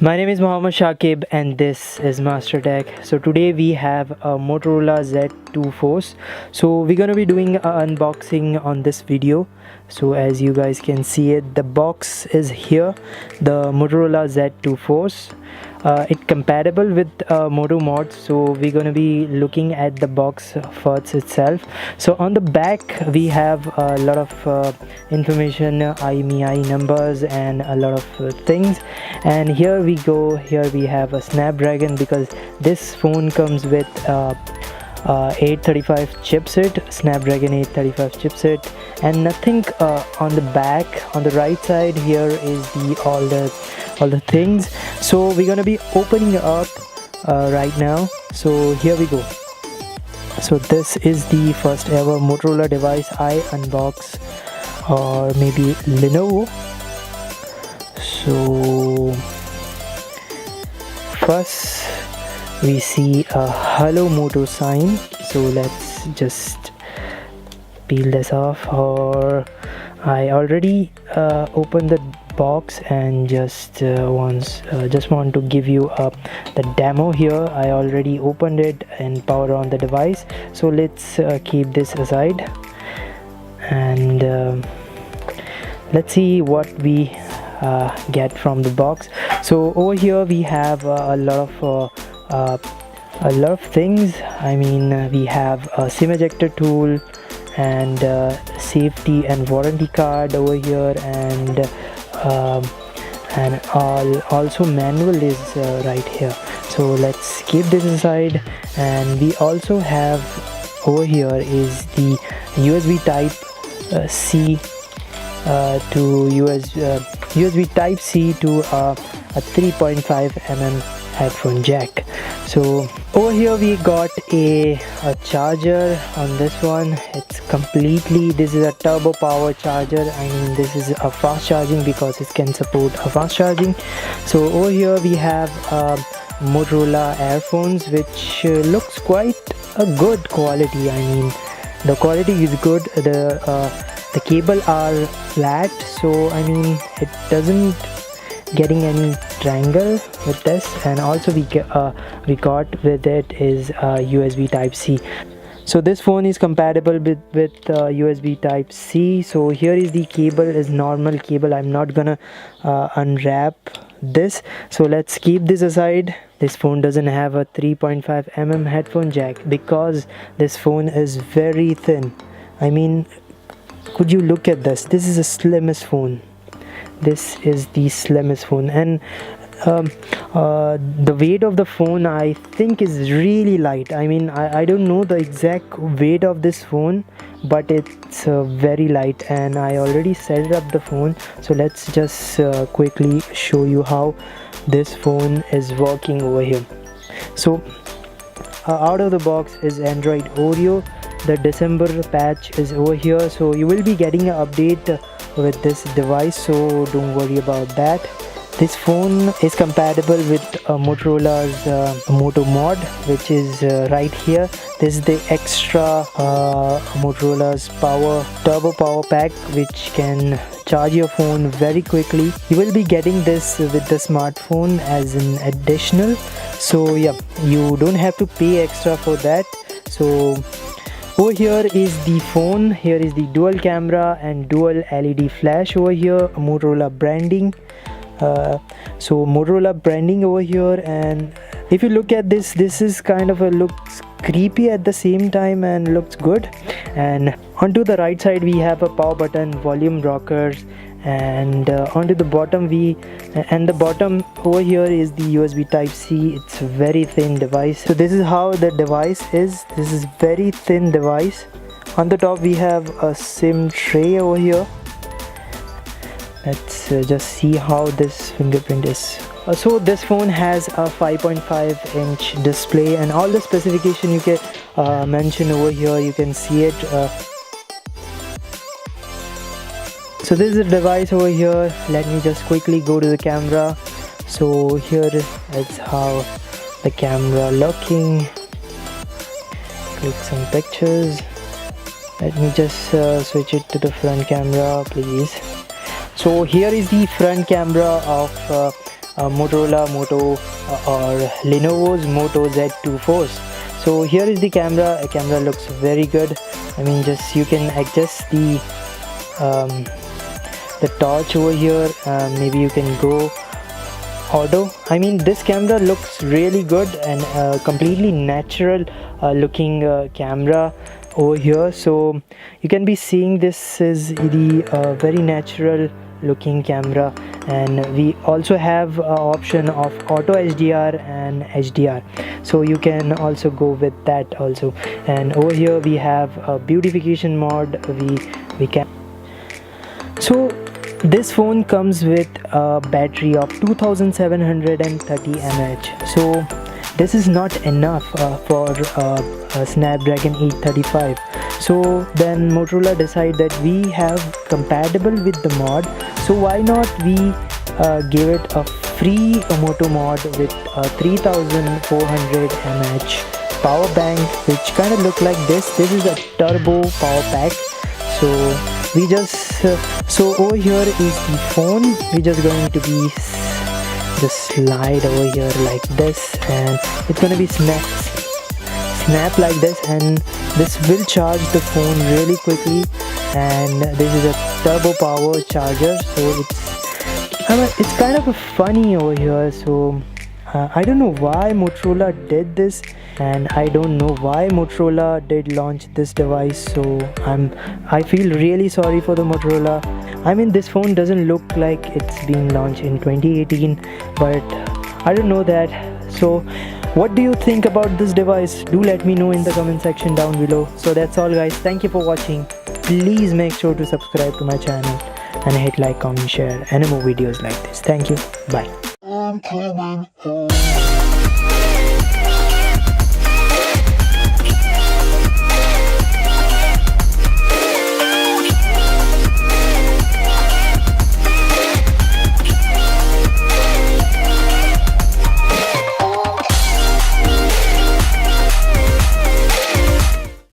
My name is Mohammed Shakib and this is Master Tech. So today we have a Motorola Z2 Force. So we're gonna be doing an unboxing on this video. So as you guys can see it, the box is here, the Motorola Z2 Force. It compatible with Moto mods, so we're gonna be looking at the box first itself. So on the back we have a lot of information, IMEI numbers and a lot of things. And here we go, here we have a Snapdragon because this phone comes with 835 chipset, Snapdragon 835 chipset, and nothing on the back. On the right side here is all the things. So we're gonna be opening up right now. So here we go. So this is the first ever Motorola device I unbox, or maybe Lenovo. So first we see a Hello Moto sign, so let's just peel this off. Or I already opened the box and just want to give you the demo here. I already opened it and power on the device, so let's keep this aside and let's see what we get from the box. So over here we have a lot of things. I mean, we have a SIM ejector tool and safety and warranty card over here, and also manual is right here. So let's keep this aside. And we also have over here is the USB type C to USB type C to a 3.5 mm headphone jack. So over here we got a charger on this one. It's completely, this is a turbo power charger. I mean, this is a fast charging because it can support a fast charging. So over here we have Motorola earphones, which looks quite a good quality. I mean, the quality is good. The cable are flat, so I mean it doesn't getting any triangle with this. And also we got with it is USB type C. So this phone is compatible with USB type C. So here is the cable, is normal cable. I'm not gonna unwrap this, so let's keep this aside. This phone doesn't have a 3.5 mm headphone jack because this phone is very thin. I mean, could you look at this? This is the slimmest phone. This is the slimmest phone, and the weight of the phone I think is really light. I mean, I don't know the exact weight of this phone, but it's very light. And I already set up the phone, so let's just quickly show you how this phone is working over here. So out of the box is Android Oreo. The December patch is over here, so you will be getting an update with this device, so don't worry about that. This phone is compatible with Motorola's Moto mod, which is right here. This is the extra Motorola's turbo power pack, which can charge your phone very quickly. You will be getting this with the smartphone as an additional, so yeah, you don't have to pay extra for that. So over here is the phone. Here is the dual camera and dual LED flash over here, Motorola branding. So Motorola branding over here, and if you look at this is kind of looks creepy at the same time and looks good. And onto the right side we have a power button, volume rockers, and onto the bottom the bottom over here is the USB type C. It's a very thin device. So this is how the device is. This is very thin device. On the top we have a SIM tray over here. Let's just see how this fingerprint is. So this phone has a 5.5 inch display, and all the specification you can mention over here, you can see it. So this is the device over here. Let me just quickly go to the camera. So here is how the camera looking. Click some pictures. Let me just switch it to the front camera, please. So here is the front camera of Motorola Moto or Lenovo's Moto Z2 Force. So here is the camera. The camera looks very good. I mean, just you can adjust the torch over here. Maybe you can go auto. I mean, this camera looks really good and completely natural looking camera over here. So you can be seeing this is the very natural looking camera, and we also have option of auto HDR and HDR, so you can also go with that also. And over here we have a beautification mode. We can, so this phone comes with a battery of 2730 mAh. So this is not enough for a Snapdragon 835. So then Motorola decide that we have compatible with the mod, so why not we give it a free Moto mod with a 3400 mAh power bank, which kind of look like this. This is a turbo power pack. So we just so over here is the phone. We just going to be just slide over here like this, and it's gonna be snap like this, and this will charge the phone really quickly. And this is a turbo power charger, so it's kind of funny over here. So I don't know why Motorola did this, and I don't know why Motorola did launch this device. So I feel really sorry for the Motorola. I mean, this phone doesn't look like it's been launched in 2018, but I don't know that. So what do you think about this device? Do let me know in the comment section down below. So that's all guys, thank you for watching. Please make sure to subscribe to my channel and hit like, comment, share, and more videos like this. Thank you. Bye. I'm coming home.